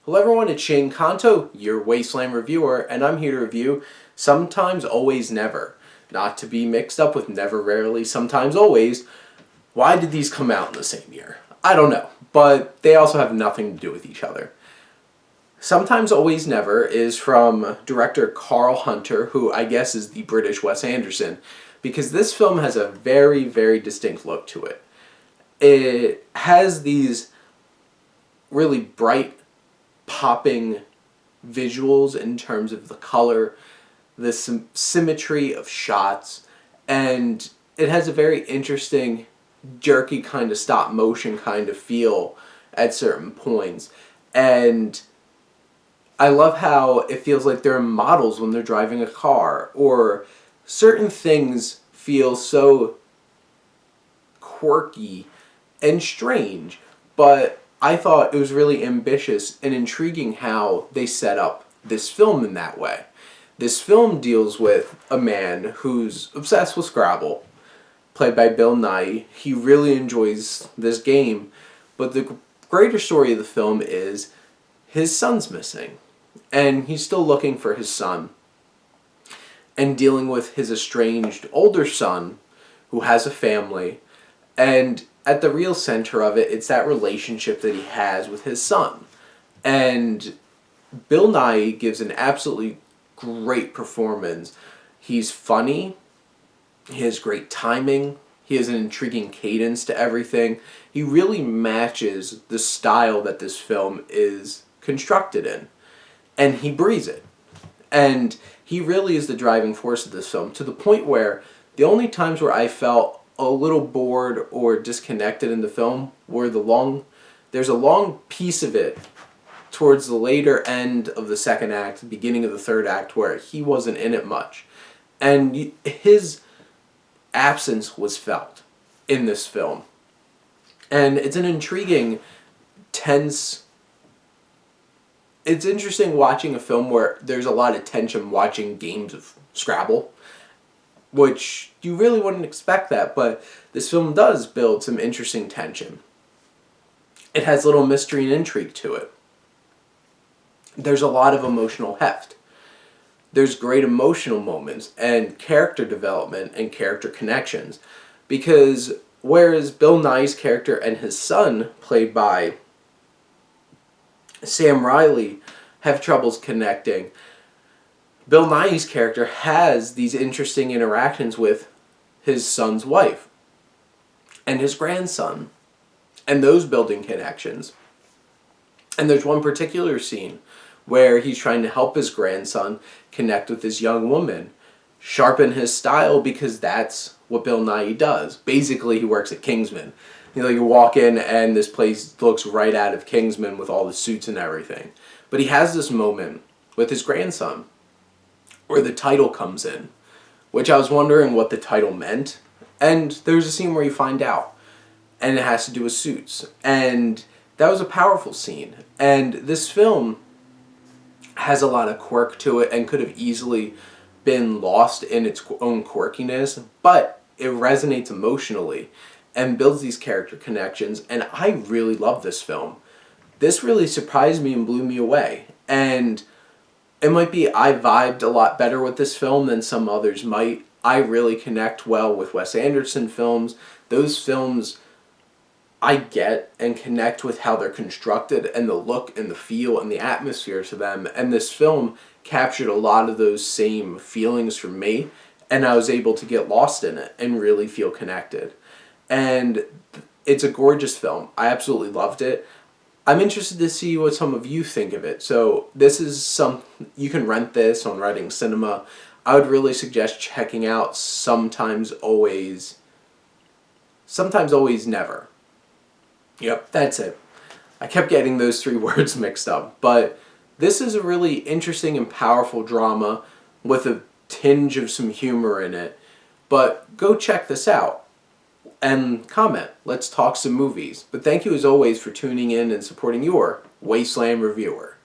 Hello everyone, it's Shane Kanto, your Wasteland reviewer, and I'm here to review Sometimes Always Never. Not to be mixed up with Never Rarely, Sometimes Always. Why did these come out in the same year? I don't know, but they also have nothing to do with each other. Sometimes Always Never is from director Carl Hunter, who I guess is the British Wes Anderson, because this film has a very, very distinct look to it. It has these really bright, popping visuals in terms of the color, the symmetry of shots, and it has a very interesting, jerky kind of stop motion kind of feel at certain points. And I love how it feels like they're models when they're driving a car, or certain things feel so quirky and strange, but I thought it was really ambitious and intriguing how they set up this film in that way. This film deals with a man who's obsessed with Scrabble, played by Bill Nighy. He really enjoys this game, but the greater story of the film is his son's missing, and he's still looking for his son, and dealing with his estranged older son who has a family, and at the real center of it, it's that relationship that he has with his son. And Bill Nighy gives an absolutely great performance. He's funny, he has great timing, he has an intriguing cadence to everything. He really matches the style that this film is constructed in, and he breathes it. And he really is the driving force of this film, to the point where the only times where I felt a little bored or disconnected in the film were there's a long piece of it towards the later end of the second act, beginning of the third act, where he wasn't in it much. And his absence was felt in this film. And it's an intriguing, tense... It's interesting watching a film where there's a lot of tension watching games of Scrabble, which you really wouldn't expect that, but this film does build some interesting tension. It has little mystery and intrigue to it. There's a lot of emotional heft. There's great emotional moments and character development and character connections, because whereas Bill Nighy's character and his son, played by Sam Riley, have troubles connecting, Bill Nighy's character has these interesting interactions with his son's wife and his grandson, and those building connections. And there's one particular scene where he's trying to help his grandson connect with this young woman, sharpen his style, because that's what Bill Nighy does. Basically, he works at Kingsman. You walk in and this place looks right out of Kingsman with all the suits and everything. But he has this moment with his grandson where the title comes in, which I was wondering what the title meant, and there's a scene where you find out, and it has to do with suits, and that was a powerful scene. And this film has a lot of quirk to it and could have easily been lost in its own quirkiness, but it resonates emotionally and builds these character connections, and I really love this film. This really surprised me and blew me away, and it might be I vibed a lot better with this film than some others might. I really connect well with Wes Anderson films. Those films I get and connect with how they're constructed and the look and the feel and the atmosphere to them. And this film captured a lot of those same feelings for me, and I was able to get lost in it and really feel connected. And it's a gorgeous film. I absolutely loved it. I'm interested to see what some of you think of it. So this is you can rent this on Reading Cinema. I would really suggest checking out Sometimes Always Never. Yep, that's it. I kept getting those three words mixed up. But this is a really interesting and powerful drama with a tinge of some humor in it. But go check this out and comment. Let's talk some movies. But thank you as always for tuning in and supporting your Wasteland reviewer.